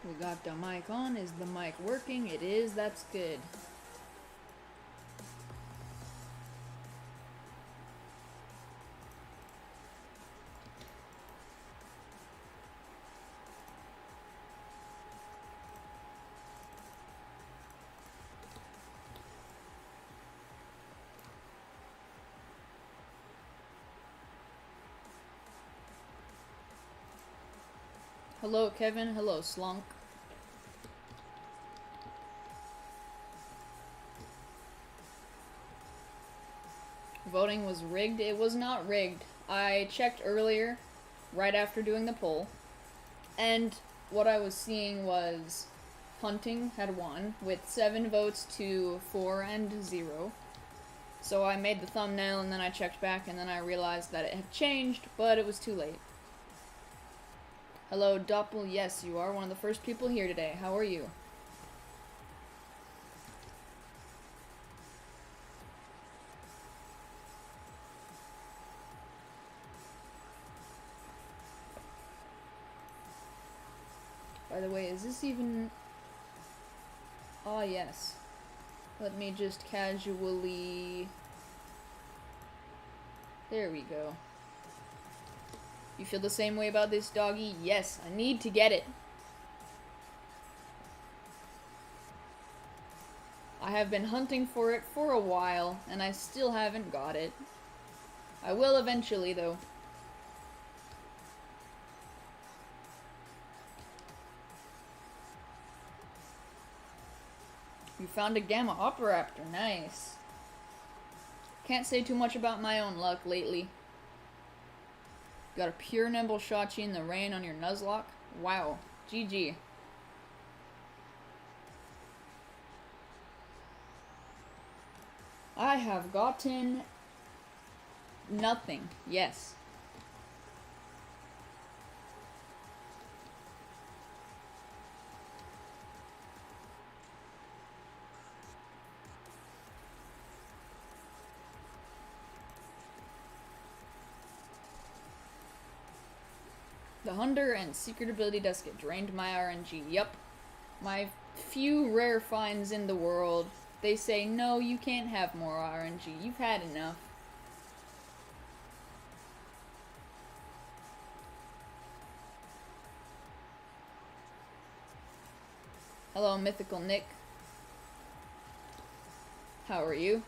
We got the mic on. Is the mic working? It is. That's good. Hello, Kevin. Hello, Slunk. Voting was rigged. It was not rigged. I checked earlier, right after doing the poll, and what I was seeing was Hunting had won with 7 votes to 4 and 0. So I made the thumbnail and then I checked back and then I realized that it had changed, but it was too late. Hello, Doppel. Yes, you are one of the first people here today. How are you? By the way, is this even... Ah, yes. Let me just casually... There we go. You feel the same way about this doggy? Yes, I need to get it. I have been hunting for it for a while, and I still haven't got it. I will eventually, though. You found a Gamma Poochrol. Nice. Can't say too much about my own luck lately. Got a pure nimble Shachi in the rain on your Nuzlocke? Wow. GG. I have gotten nothing. Yes. The Hunter and Secret Ability does get drained my RNG. Yup. My few rare finds in the world, they say, no, you can't have more RNG. You've had enough. Hello, Mythical Nick. How are you?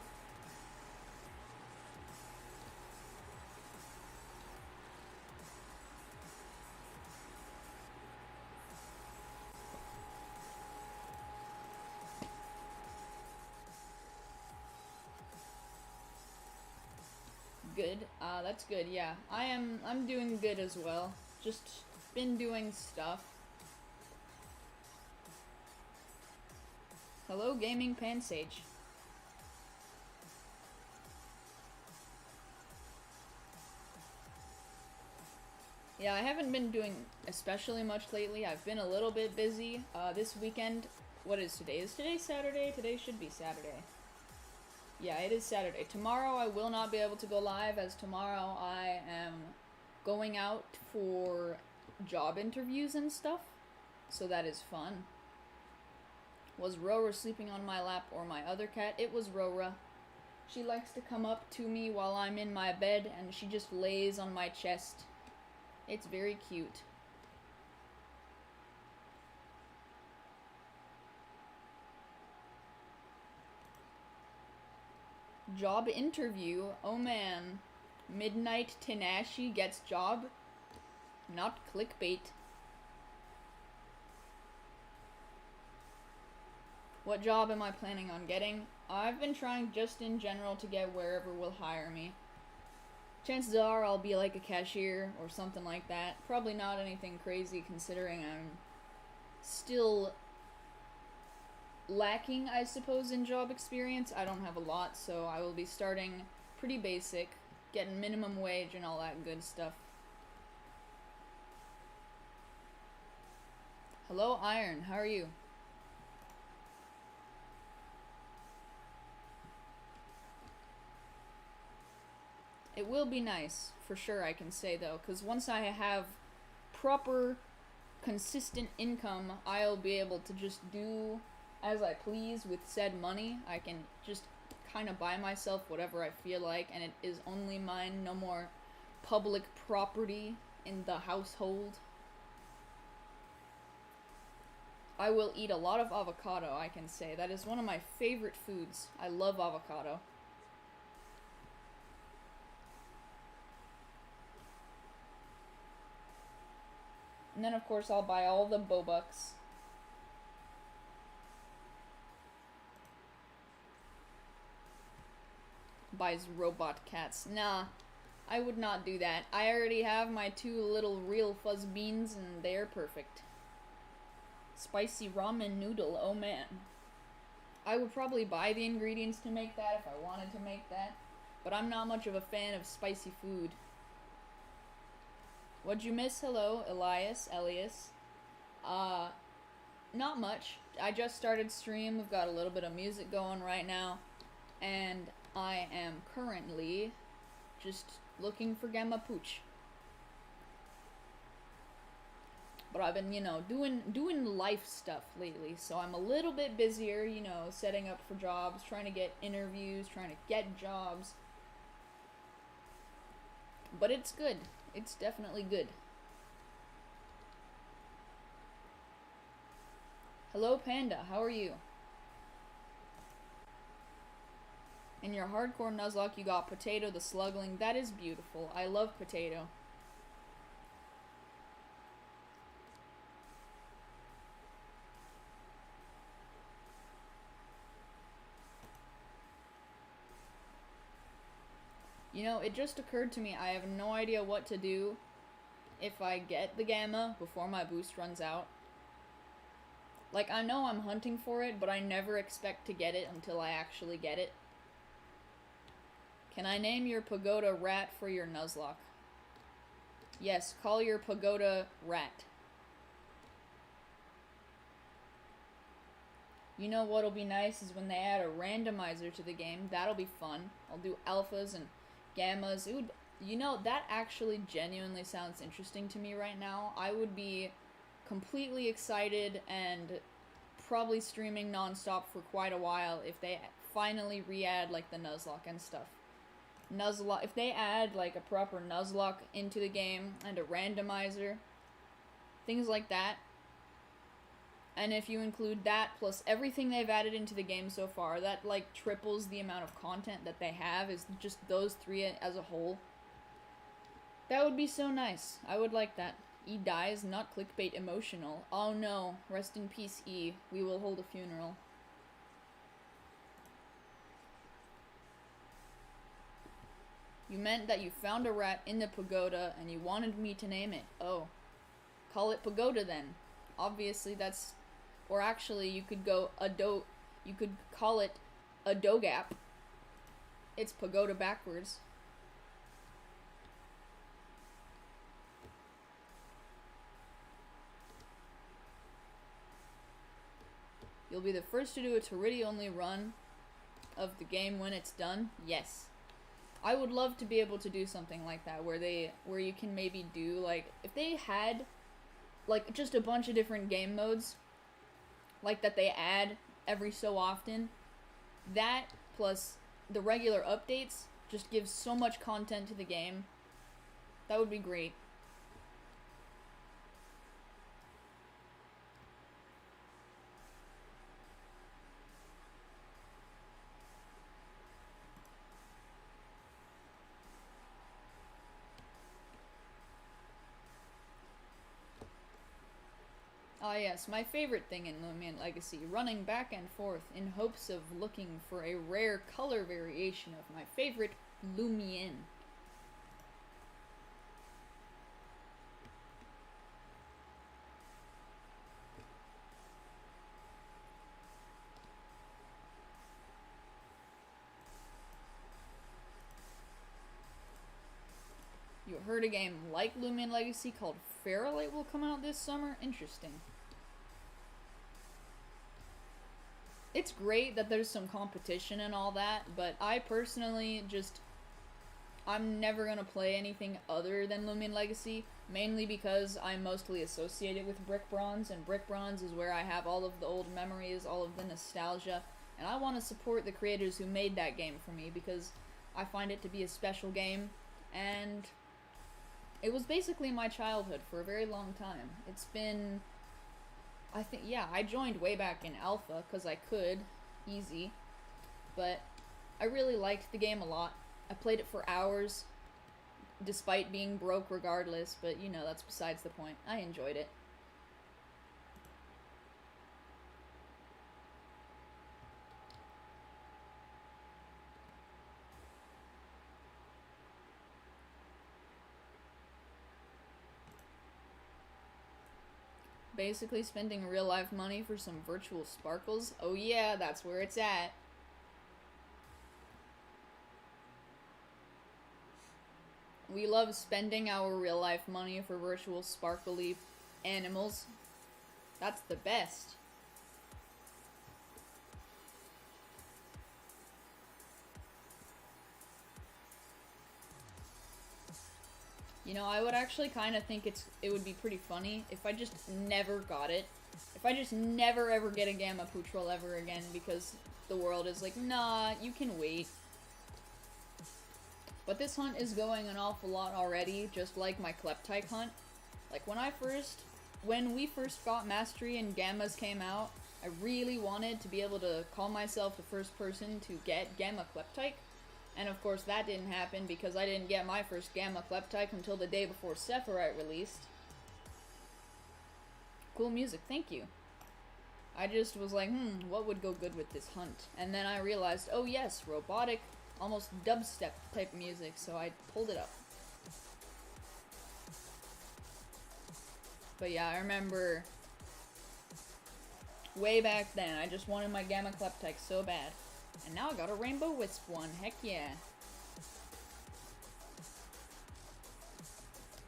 Good. That's good, yeah. I'm doing good as well. Just been doing stuff. Hello, Gaming Pansage. Yeah, I haven't been doing especially much lately. I've been a little bit busy. This weekend, what is today? Is today Saturday? Today should be Saturday. Yeah, it is Saturday. Tomorrow I will not be able to go live, as tomorrow I am going out for job interviews and stuff. So that is fun. Was Rora sleeping on my lap or my other cat? It was Rora. She likes to come up to me while I'm in my bed and she just lays on my chest. It's very cute. Job interview? Oh man. MidnightTenshi gets job? Not clickbait. What job am I planning on getting? I've been trying just in general to get wherever will hire me. Chances are I'll be like a cashier or something like that. Probably not anything crazy considering I'm still lacking, I suppose, in job experience. I don't have a lot, so I will be starting pretty basic, getting minimum wage and all that good stuff. Hello, Iron. How are you? It will be nice, for sure, I can say, though, because once I have proper consistent income, I'll be able to just do as I please with said money. I can just kind of buy myself whatever I feel like, and it is only mine, no more public property in the household. I will eat a lot of avocado, I can say. That is one of my favorite foods. I love avocado. And then, of course, I'll buy all the Bobucks. Buys robot cats. Nah, I would not do that. I already have my 2 little real fuzz beans, and they're perfect. Spicy ramen noodle, oh man. I would probably buy the ingredients to make that if I wanted to make that, but I'm not much of a fan of spicy food. What'd you miss? Hello, Elias. Not much. I just started stream. We've got a little bit of music going right now, and I am currently just looking for Gamma Pooch. But I've been, doing life stuff lately, so I'm a little bit busier, setting up for jobs, trying to get interviews, trying to get jobs. But it's good. It's definitely good. Hello, Panda. How are you? In your hardcore Nuzlocke, you got Potato the Slugling. That is beautiful. I love Potato. It just occurred to me, I have no idea what to do if I get the Gamma before my boost runs out. Like, I know I'm hunting for it, but I never expect to get it until I actually get it. Can I name your Pagoda Rat for your Nuzlocke? Yes, call your Pagoda Rat. You know what'll be nice is when they add a randomizer to the game. That'll be fun. I'll do alphas and gammas. It would, that actually genuinely sounds interesting to me right now. I would be completely excited and probably streaming nonstop for quite a while if they finally re-add, like, the Nuzlocke and stuff. If they add, like, a proper Nuzlocke into the game and a randomizer, things like that. And if you include that plus everything they've added into the game so far, that, like, triples the amount of content that they have, is just those 3 as a whole. That would be so nice. I would like that. E dies, not clickbait emotional. Oh no. Rest in peace, E. We will hold a funeral. You meant that you found a rat in the pagoda and you wanted me to name it. Oh. Call it Pagoda then. Obviously that's... Or actually, you could go you could call it a Dogap. It's Pagoda backwards. You'll be the first to do a Toridi-only run of the game when it's done? Yes. I would love to be able to do something like that, where you can maybe do, like, if they had, like, just a bunch of different game modes, like, that they add every so often, that plus the regular updates just gives so much content to the game. That would be great. Ah yes, my favorite thing in Lumion Legacy, running back and forth in hopes of looking for a rare color variation of my favorite Lumion. You heard a game like Lumion Legacy called Fairlight will come out this summer? Interesting. It's great that there's some competition and all that, but I personally I'm never gonna play anything other than Lumion Legacy, mainly because I'm mostly associated with Brick Bronze, and Brick Bronze is where I have all of the old memories, all of the nostalgia, and I want to support the creators who made that game for me, because I find it to be a special game, and it was basically my childhood for a very long time. It's been, I think, yeah, I joined way back in Alpha, because I could, easy, but I really liked the game a lot. I played it for hours, despite being broke regardless, but you know, that's besides the point. I enjoyed it. Basically spending real life money for some virtual sparkles. Oh yeah, that's where it's at. We love spending our real life money for virtual sparkly animals. That's the best. You know, I would actually kind of think it would be pretty funny if I just never got it. If I just never ever get a Gamma Poochrol ever again, because the world is like, nah, you can wait. But this hunt is going an awful lot already, just like my Kleptyke hunt. Like, when we first got Mastery and Gammas came out, I really wanted to be able to call myself the first person to get Gamma Kleptyke. And of course that didn't happen because I didn't get my first Gamma Kleptyke until the day before Sephirite released. Cool music, thank you. I just was like, what would go good with this hunt? And then I realized, oh yes, robotic, almost dubstep type music, so I pulled it up. But yeah, I remember way back then, I just wanted my Gamma Kleptyke so bad. And now I got a Rainbow Wisp one, heck yeah.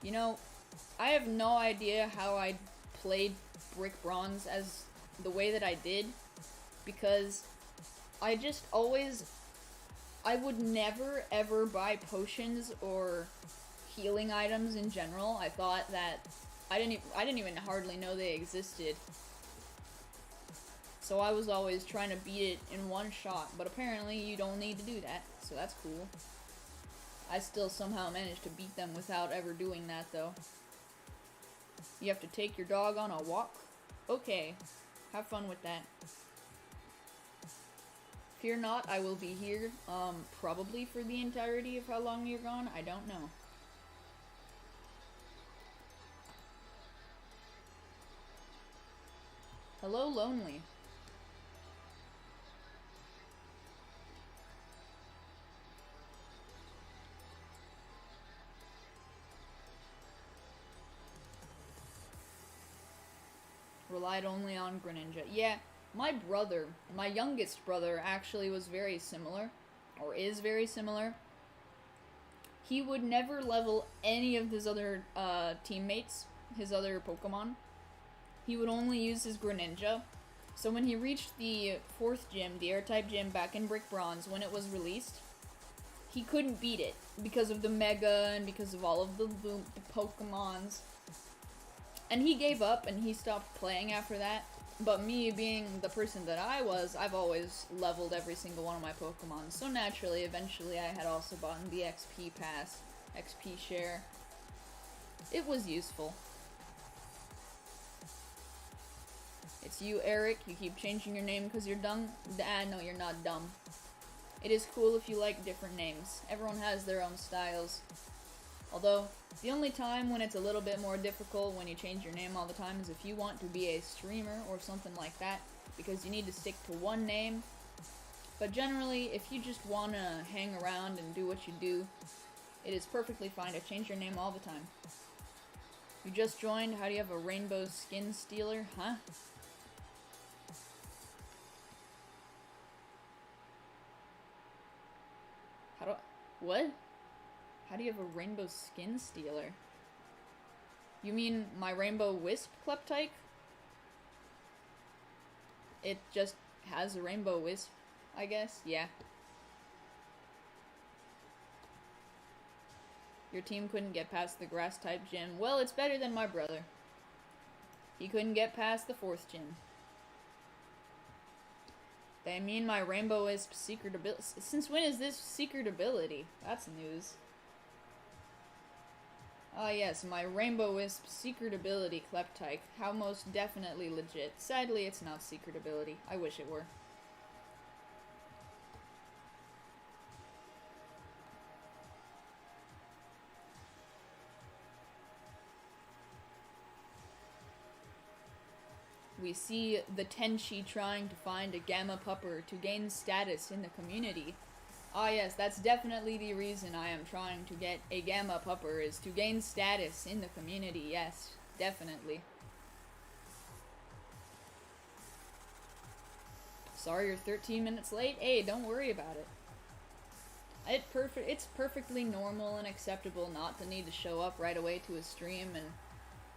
You know, I have no idea how I played Brick Bronze as the way that I did, because I just always, I would never ever buy potions or healing items in general. I thought that, I didn't even hardly know they existed. So I was always trying to beat it in one shot, but apparently you don't need to do that, so that's cool. I still somehow managed to beat them without ever doing that, though. You have to take your dog on a walk? Okay, have fun with that. Fear not, I will be here, probably for the entirety of how long you're gone, I don't know. Hello, Lonely. Relied only on Greninja. Yeah, my brother, my youngest brother, actually was very similar, or is very similar. He would never level any of his other teammates, his other Pokemon. He would only use his Greninja. So when he reached the 4th gym, the Air-type gym back in Brick Bronze, when it was released, he couldn't beat it because of the Mega and because of all of the Pokemons. And he gave up and he stopped playing after that. But me being the person that I was, I've always leveled every single one of my Pokemon. So naturally, eventually I had also bought the XP pass, XP share. It was useful. It's you, Eric. You keep changing your name because you're dumb? No, you're not dumb. It is cool if you like different names. Everyone has their own styles. Although, the only time when it's a little bit more difficult when you change your name all the time is if you want to be a streamer or something like that, because you need to stick to one name. But generally, if you just want to hang around and do what you do, it is perfectly fine to change your name all the time. You just joined, how do you have a rainbow skin stealer, huh? What? How do you have a rainbow skin stealer? You mean my rainbow wisp Kleptyke? It just has a rainbow wisp, I guess? Yeah. Your team couldn't get past the grass-type gym. Well, it's better than my brother. He couldn't get past the 4th gym. They mean my Rainbow Wisp secret ability. Since when is this secret ability? That's news. Ah yes, my Rainbow Wisp secret ability, Kleptyke. How most definitely legit. Sadly, it's not secret ability. I wish it were. We see the Tenshi trying to find a Gamma Pupper to gain status in the community. Ah yes, that's definitely the reason I am trying to get a Gamma Pupper, is to gain status in the community. Yes, definitely. Sorry you're 13 minutes late? Hey, don't worry about it. It's perfectly normal and acceptable not to need to show up right away to a stream, and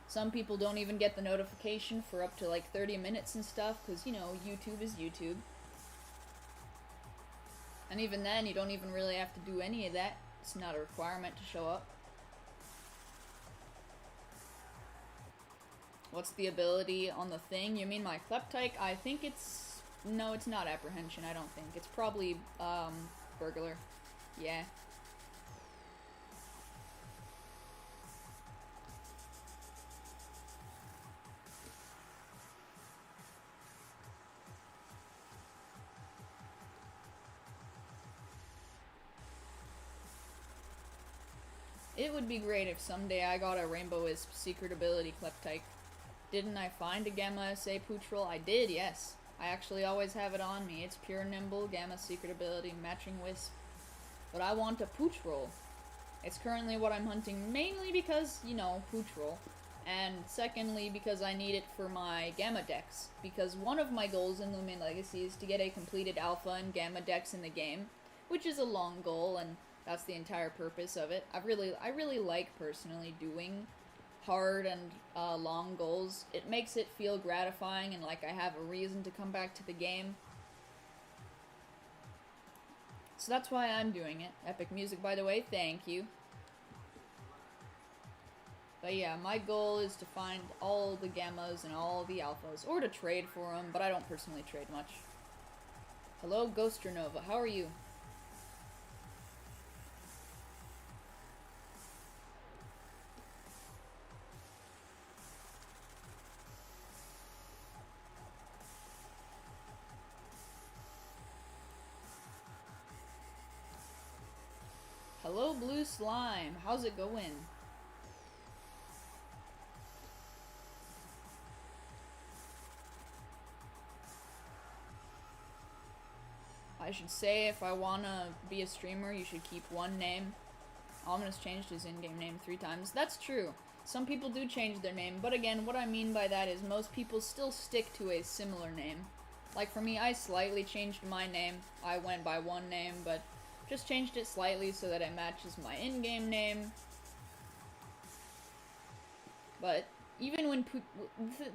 some people don't even get the notification for up to like 30 minutes and stuff, because, you know, YouTube is YouTube. And even then, you don't even really have to do any of that. It's not a requirement to show up. What's the ability on the thing? You mean my Kleptyke? I think it's... No, it's not Apprehension, I don't think. It's probably, Burglar. Yeah. It would be great if someday I got a Rainbow Wisp secret ability Kleptyke. Didn't I find a Gamma Poochrol? I did, yes. I actually always have it on me. It's pure Nimble, Gamma secret ability, matching Wisp. But I want a Poochrol. It's currently what I'm hunting, mainly because, you know, Poochrol. And secondly, because I need it for my Gamma decks. Because one of my goals in Lumion Legacy is to get a completed Alpha and Gamma decks in the game, which is a long goal, and that's the entire purpose of it. I really like, personally, doing hard and long goals. It makes it feel gratifying and like I have a reason to come back to the game. So that's why I'm doing it. Epic music, by the way, thank you. But yeah, my goal is to find all the Gammas and all the Alphas, or to trade for them, but I don't personally trade much. Hello, Ghosternova, how are you? Hello, Blue Slime. How's it going? I should say, if I wanna be a streamer, you should keep one name. Ominous changed his in-game name 3 times. That's true. Some people do change their name, but again, what I mean by that is most people still stick to a similar name. Like for me, I slightly changed my name. I went by one name, but just changed it slightly so that it matches my in-game name. But even when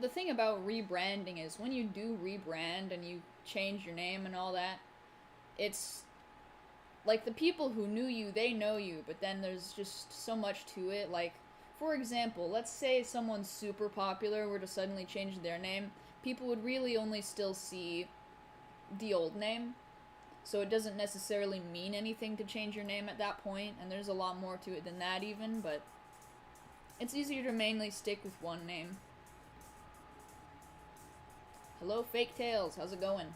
the thing about rebranding is when you do rebrand and you change your name and all that, it's like the people who knew you, they know you, but then there's just so much to it. Like, for example, let's say someone super popular were to suddenly change their name, people would really only still see the old name. So it doesn't necessarily mean anything to change your name at that point, and there's a lot more to it than that even, but it's easier to mainly stick with one name. Hello, Fake Tails, how's it going?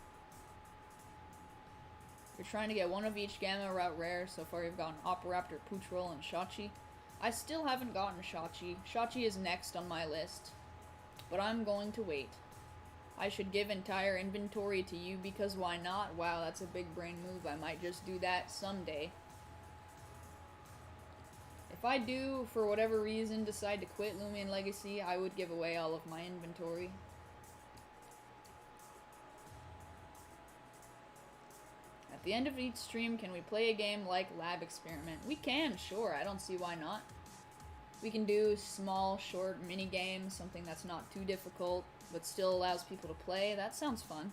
You're trying to get one of each Gamma route rare. So far you've gotten Operaptor, Poochrol, and Shachi. I still haven't gotten Shachi. Shachi is next on my list, but I'm going to wait. I should give entire inventory to you because why not? Wow, that's a big brain move. I might just do that someday. If I do, for whatever reason, decide to quit Lumion Legacy, I would give away all of my inventory. At the end of each stream, can we play a game like Lab Experiment? We can, sure. I don't see why not. We can do small, short mini games, something that's not too difficult, but still allows people to play. That sounds fun.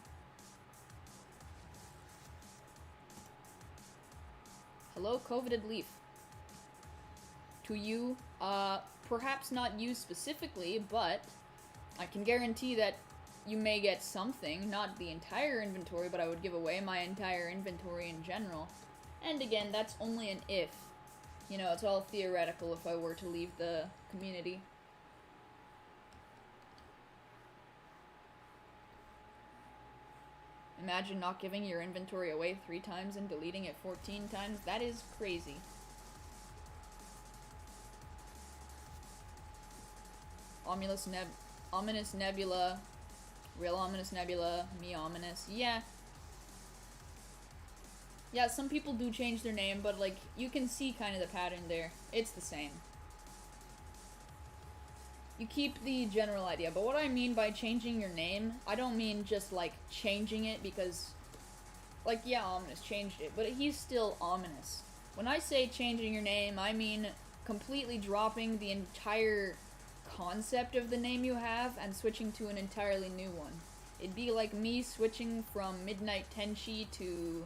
Hello, Coveted Leaf. to you. Perhaps not you specifically, but I can guarantee that you may get something, not the entire inventory, but I would give away my entire inventory in general. And again, that's only an if. You know, it's all theoretical if I were to leave the community. Imagine not giving your inventory away 3 times and deleting it 14 times. That is crazy. Ominous Nebula. Real Ominous Nebula. Me Ominous. Yeah. Yeah, some people do change their name, but, like, you can see kind of the pattern there. It's the same. You keep the general idea, but what I mean by changing your name, I don't mean just, like, changing it because, like, yeah, Ominous changed it, but he's still Ominous. When I say changing your name, I mean completely dropping the entire concept of the name you have and switching to an entirely new one. It'd be like me switching from MidnightTenshi to,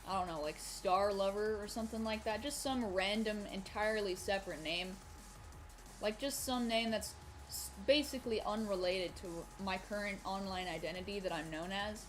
I don't know, like Star Lover or something like that. Just some random, entirely separate name. Like, just some name that's basically unrelated to my current online identity that I'm known as.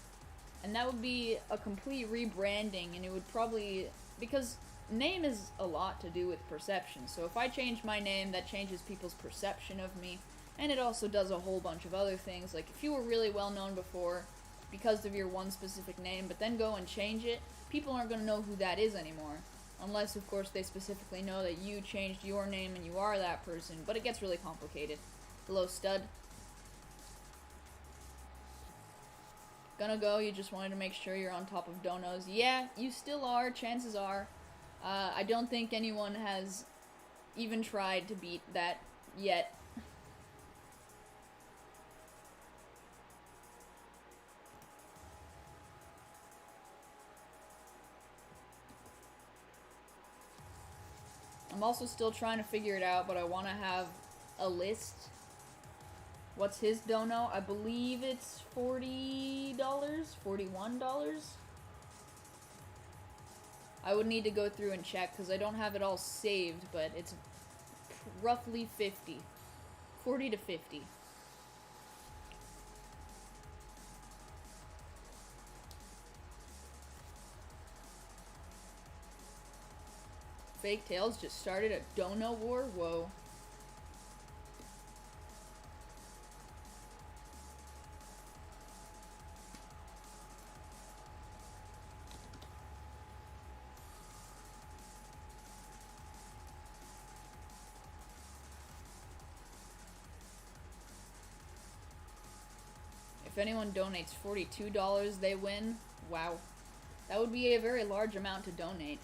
And that would be a complete rebranding, and it would probably, because name is a lot to do with perception. So if I change my name, that changes people's perception of me. And it also does a whole bunch of other things. Like, if you were really well known before because of your one specific name, but then go and change it, people aren't going to know who that is anymore. Unless, of course, they specifically know that you changed your name and you are that person. But it gets really complicated. Hello, stud. Gonna go, you just wanted to make sure you're on top of donos. Yeah, you still are, chances are. I don't think anyone has even tried to beat that yet. I'm also still trying to figure it out, but I want to have a list. What's his dono? I believe it's $40? $41? I would need to go through and check because I don't have it all saved, but it's roughly 50. 40 to 50. Fake Tails just started a dono war? Whoa. If anyone donates $42, they win. Wow. That would be a very large amount to donate.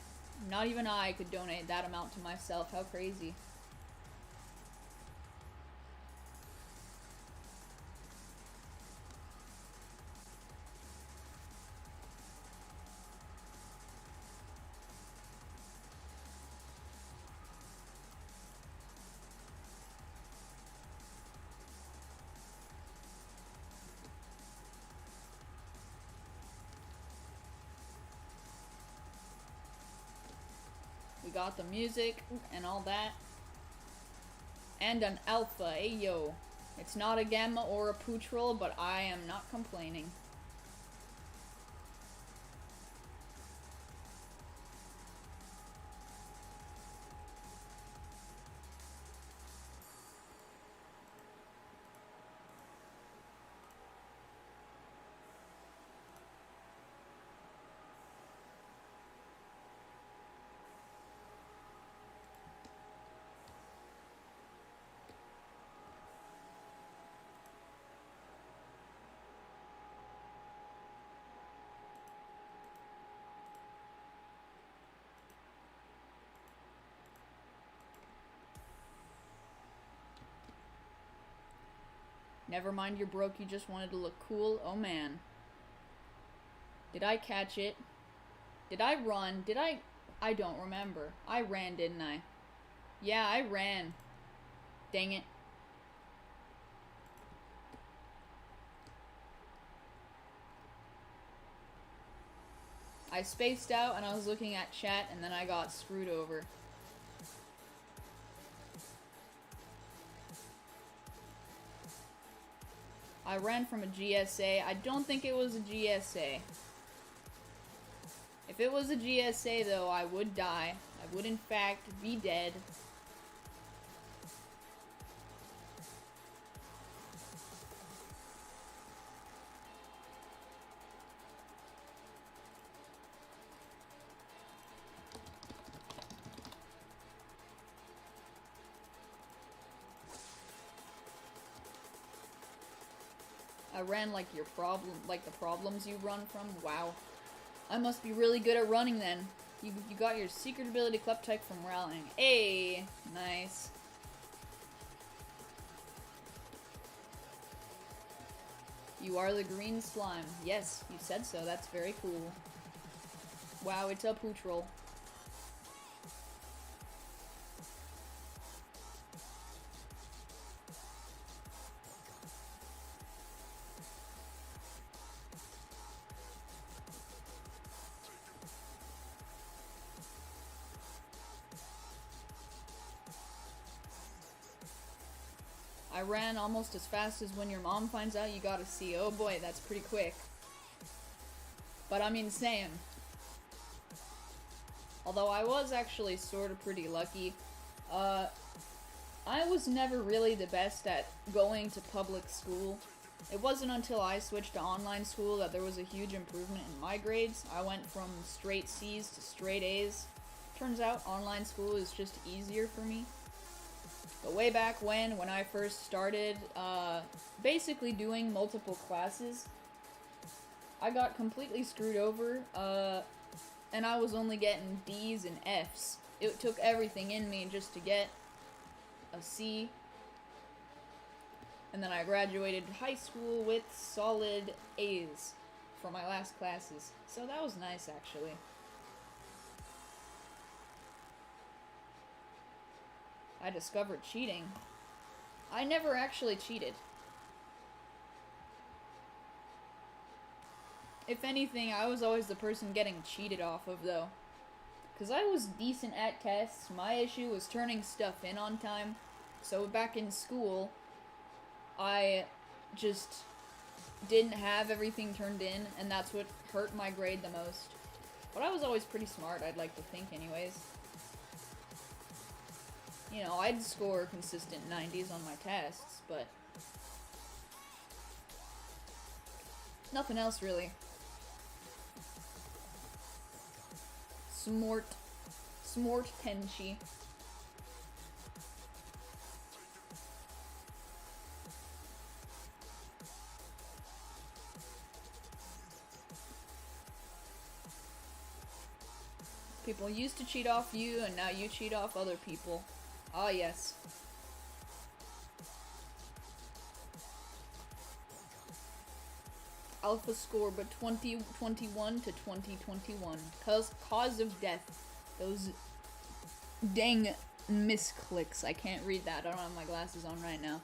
Not even I could donate that amount to myself. How crazy. We got the music and all that. And an alpha, ayo. It's not a Gamma or a Poochrol, but I am not complaining. Never mind you're broke, you just wanted to look cool. Oh man. Did I catch it? Did I run? Did I? I don't remember. I ran, didn't I? Yeah, I ran. Dang it. I spaced out and I was looking at chat and then I got screwed over. I ran from a GSA. I don't think it was a GSA. If it was a GSA though, I would die. I would in fact be dead. I ran like your problem, like the problems you run from. Wow. I must be really good at running then. You got your secret ability Kleptyke from rallying. Hey, nice. You are the green slime. Yes, you said so. That's very cool. Wow, it's a Poochrol. I ran almost as fast as when your mom finds out you got a C. Oh boy, that's pretty quick. But I'm insane. Although I was actually sort of pretty lucky. I was never really the best at going to public school. It wasn't until I switched to online school that there was a huge improvement in my grades. I went from straight C's to straight A's. Turns out online school is just easier for me. But way back when I first started, basically doing multiple classes, I got completely screwed over, and I was only getting D's and F's. It took everything in me just to get a C, and then I graduated high school with solid A's for my last classes. So that was nice, actually. I discovered cheating. I never actually cheated. If anything, I was always the person getting cheated off of, though. Because I was decent at tests. My issue was turning stuff in on time. So back in school, I just didn't have everything turned in, and that's what hurt my grade the most. But I was always pretty smart, I'd like to think anyways. You know, I'd score consistent 90s on my tests, but nothing else really. MidnightTenshi. People used to cheat off you, and now you cheat off other people. Ah, yes. Alpha score, but 2021 to 2021. Cause of death. Those dang misclicks. I can't read that. I don't have my glasses on right now.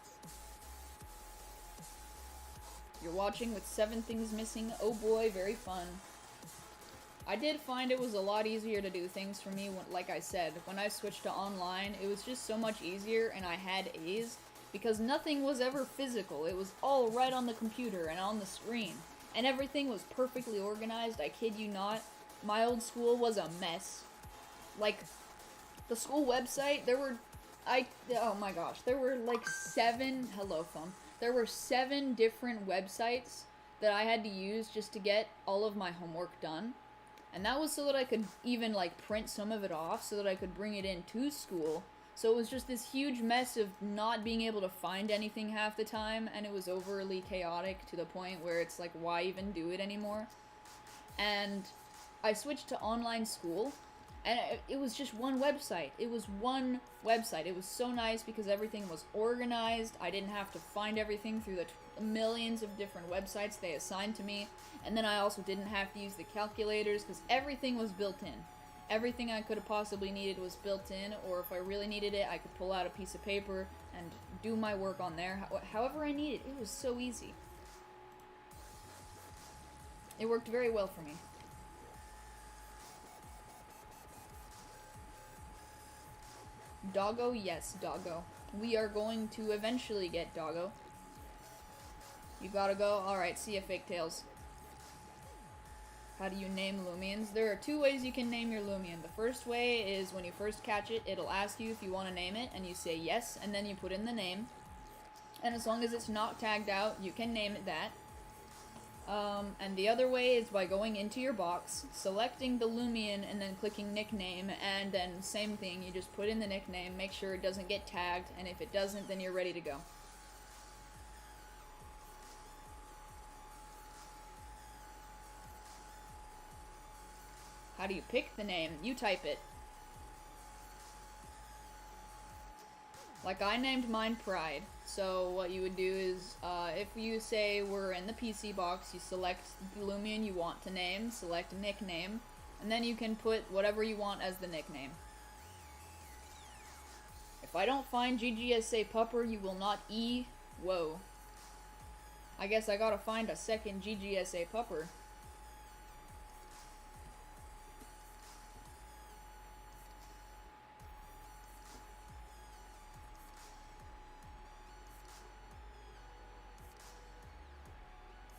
You're watching with 7 things missing. Oh boy, very fun. I did find it was a lot easier to do things for me, like I said. When I switched to online, it was just so much easier, and I had A's, because nothing was ever physical. It was all right on the computer and on the screen. And everything was perfectly organized, I kid you not. My old school was a mess. Like, the school website, oh my gosh, there were like 7, hello phone, there were 7 different websites that I had to use just to get all of my homework done. And that was so that I could even, like, print some of it off so that I could bring it in to school. So it was just this huge mess of not being able to find anything half the time, and it was overly chaotic to the point where it's like, why even do it anymore? And I switched to online school, and it was just one website. It was one website. It was so nice because everything was organized. I didn't have to find everything through the millions of different websites they assigned to me. And then I also didn't have to use the calculators because everything was built in. Everything I could have possibly needed was built in, or if I really needed it, I could pull out a piece of paper and do my work on there. However I needed. It was so easy. It worked very well for me. Doggo? Yes, Doggo. We are going to eventually get Doggo. You gotta go? Alright, see ya, Fake Tails. How do you name Loomians? There are two ways you can name your Lumion. The first way is when you first catch it, it'll ask you if you want to name it, and you say yes, and then you put in the name. And as long as it's not tagged out, you can name it that. And the other way is by going into your box, selecting the Lumion, and then clicking nickname, and then same thing, you just put in the nickname, make sure it doesn't get tagged, and if it doesn't, then you're ready to go. How do you pick the name? You type it. Like, I named mine Pride. So what you would do is, if you say we're in the PC box, you select the Lumion you want to name, select nickname, and then you can put whatever you want as the nickname. If I don't find GGSA Pupper, you will not Whoa. I guess I gotta find a second GGSA Pupper.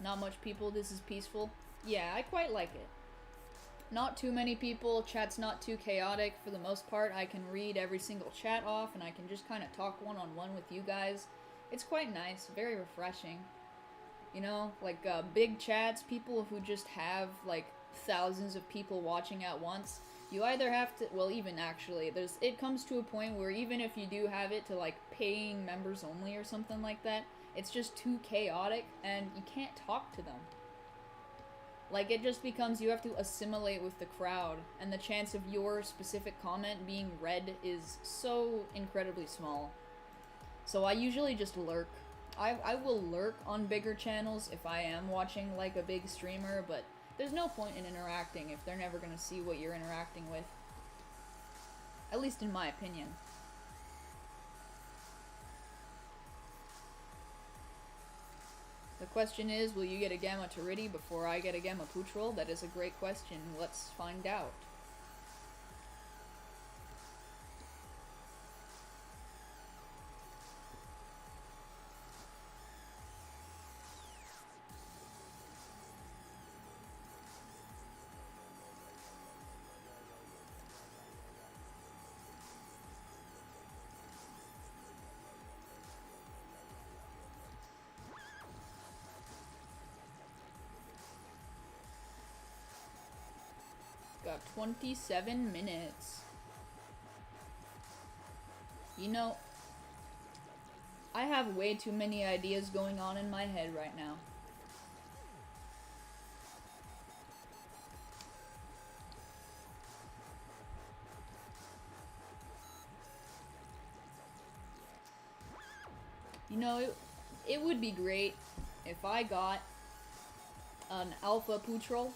Not much people, this is peaceful. Yeah, I quite like it. Not too many people, chat's not too chaotic. For the most part, I can read every single chat off, and I can just kind of talk one-on-one with you guys. It's quite nice, very refreshing. You know, like, big chats, people who just have, like, thousands of people watching at once. You either have to, well, even actually, it comes to a point where even if you do have it to, like, paying members only or something like that, it's just too chaotic, and you can't talk to them. Like, it just becomes you have to assimilate with the crowd, and the chance of your specific comment being read is so incredibly small. So I usually just lurk. I will lurk on bigger channels if I am watching, like, a big streamer, but there's no point in interacting if they're never gonna see what you're interacting with. At least in my opinion. The question is, will you get a Gamma Poochrol before I get a Gamma Poochrol? That is a great question. Let's find out. Got 27 minutes. You know, I have way too many ideas going on in my head right now. You know, it would be great if I got an Alpha Poochrol.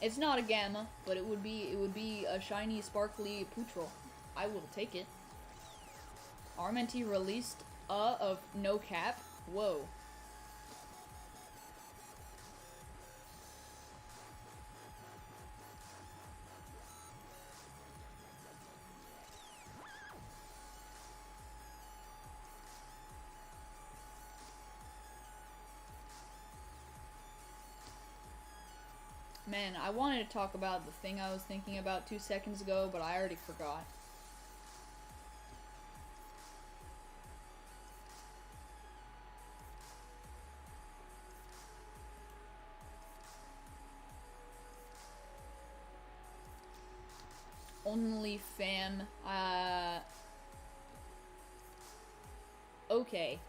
It's not a Gamma, but it would be a shiny, sparkly Poochrol. I will take it. Armenti released of no cap. Whoa. Man, I wanted to talk about the thing I was thinking about 2 seconds ago, but I already forgot. Only fam. Okay.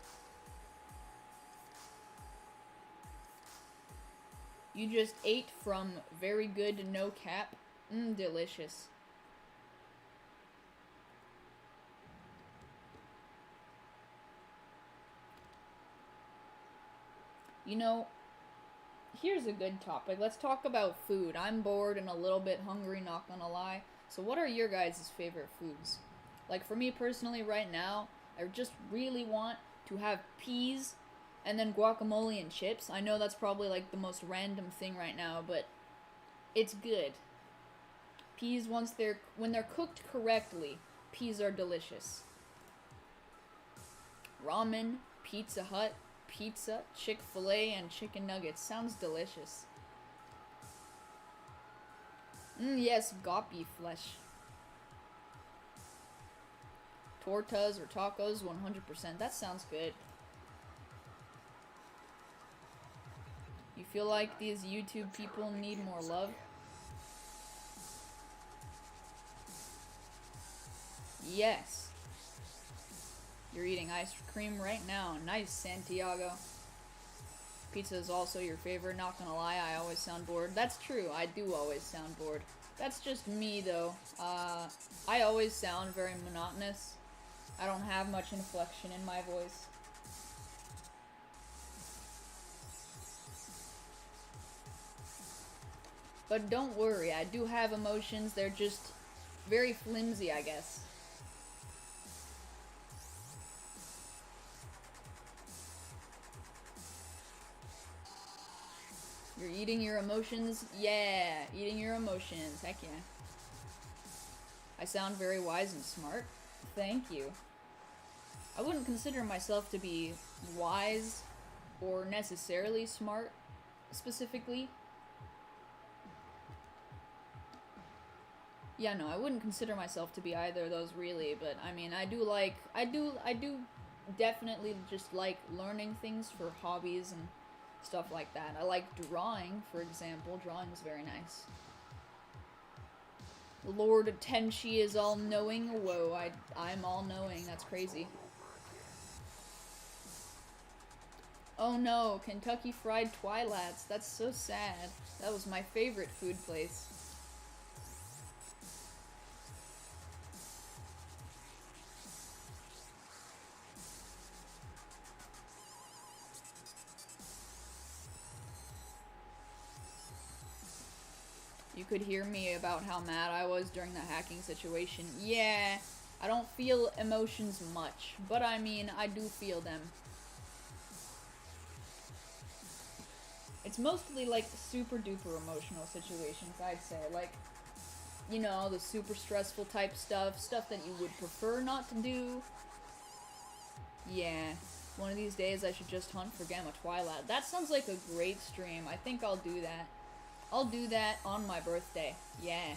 You just ate from very good no cap. Delicious. You know, here's a good topic. Let's talk about food. I'm bored and a little bit hungry, not gonna lie. So what are your guys' favorite foods? Like, for me personally right now, I just really want to have peas and then guacamole and chips. I know that's probably like the most random thing right now, but it's good. Peas, when they're cooked correctly, Peas are delicious. Ramen, Pizza Hut, pizza, Chick-fil-A, and chicken nuggets. Sounds delicious. Yes, goppy flesh. Tortas or tacos, 100%. That sounds good. You feel like these YouTube people need more love? Yes. You're eating ice cream right now. Nice, Santiago. Pizza is also your favorite. Not gonna lie, I always sound bored. That's true, I do always sound bored. That's just me, though. I always sound very monotonous. I don't have much inflection in my voice. But don't worry, I do have emotions. They're just very flimsy, I guess. You're eating your emotions? Yeah, eating your emotions. Heck yeah. I sound very wise and smart. Thank you. I wouldn't consider myself to be wise or necessarily smart, specifically. Yeah, no, I wouldn't consider myself to be either of those really, but I mean, I do definitely just like learning things for hobbies and stuff like that. I like drawing, for example. Drawing is very nice. Lord Tenshi is all-knowing. Whoa, I'm all-knowing. That's crazy. Oh no, Kentucky Fried Twi'lats. That's so sad. That was my favorite food place. You could hear me about how mad I was during the hacking situation. Yeah, I don't feel emotions much, but I mean, I do feel them. It's mostly like super duper emotional situations, I'd say. Like, you know, the super stressful type stuff, stuff that you would prefer not to do. Yeah, one of these days I should just hunt for Gamma Twilight. That sounds like a great stream. I think I'll do that. I'll do that on my birthday. Yeah.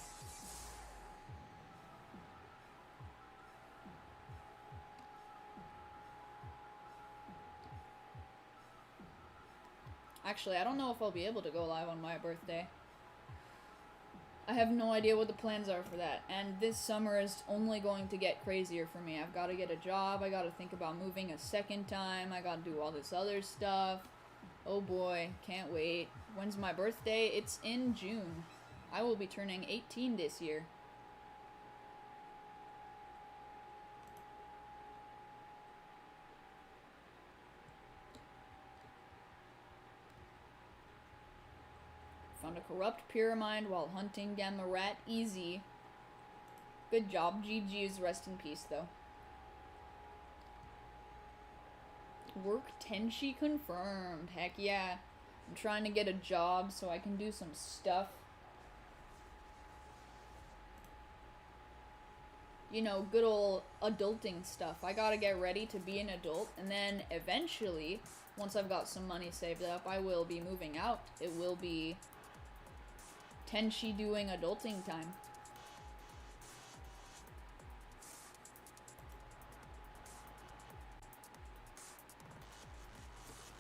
Actually, I don't know if I'll be able to go live on my birthday. I have no idea what the plans are for that. And this summer is only going to get crazier for me. I've got to get a job. I got to think about moving a second time. I got to do all this other stuff. Oh boy, can't wait. When's my birthday? It's in June. I will be turning 18 this year. Found a corrupt pyramid while hunting Gamma Rat. Easy. Good job. GG's. Rest in peace, though. Work Tenshi confirmed. Heck yeah. I'm trying to get a job so I can do some stuff. You know, good old adulting stuff. I gotta get ready to be an adult, and then eventually, once I've got some money saved up, I will be moving out. It will be Tenshi doing adulting time.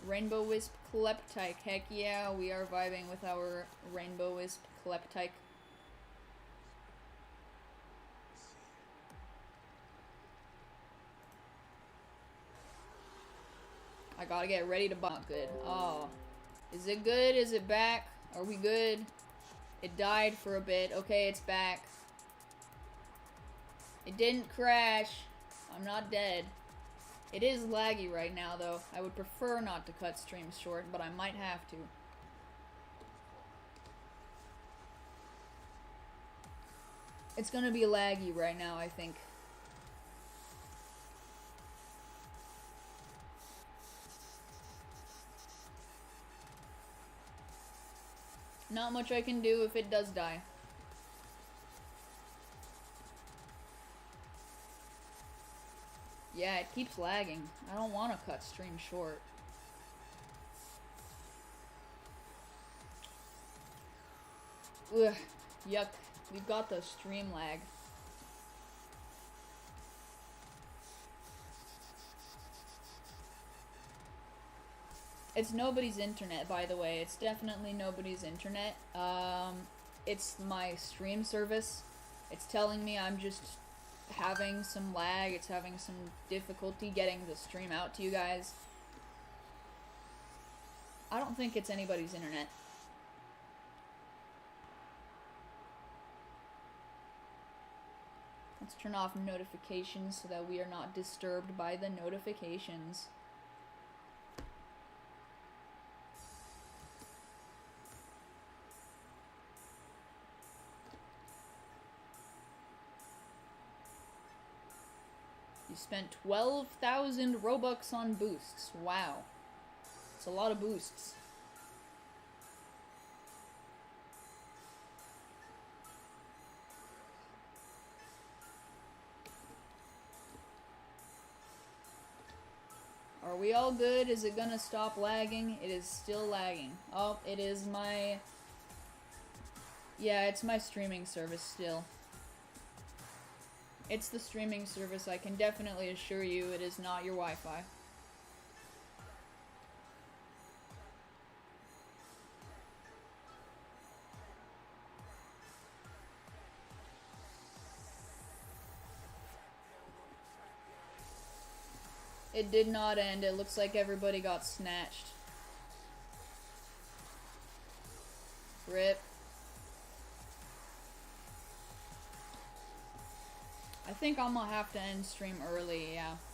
Rainbow Wisp Kleptyke. Heck yeah, we are vibing with our Rainbow Wisp Kleptyke. I gotta get ready to buy. Good. Oh. Is it good? Is it back? Are we good? It died for a bit. Okay, it's back. It didn't crash. I'm not dead. It is laggy right now, though. I would prefer not to cut streams short, but I might have to. It's gonna be laggy right now, I think. Not much I can do if it does die. Yeah, it keeps lagging. I don't want to cut stream short. Ugh, yuck. We've got the stream lag. It's nobody's internet, by the way. It's definitely nobody's internet. It's my stream service. It's telling me I'm just having some lag. It's having some difficulty getting the stream out to you guys. I don't think it's anybody's internet. Let's turn off notifications so that we are not disturbed by the notifications. You spent 12,000 Robux on boosts. Wow. It's a lot of boosts. Are we all good? Is it gonna stop lagging? It is still lagging. Oh, it is my... Yeah, it's my streaming service still. It's the streaming service. I can definitely assure you it is not your Wi-Fi. It did not end. It looks like everybody got snatched. RIP. I think I'm gonna have to end stream early, yeah.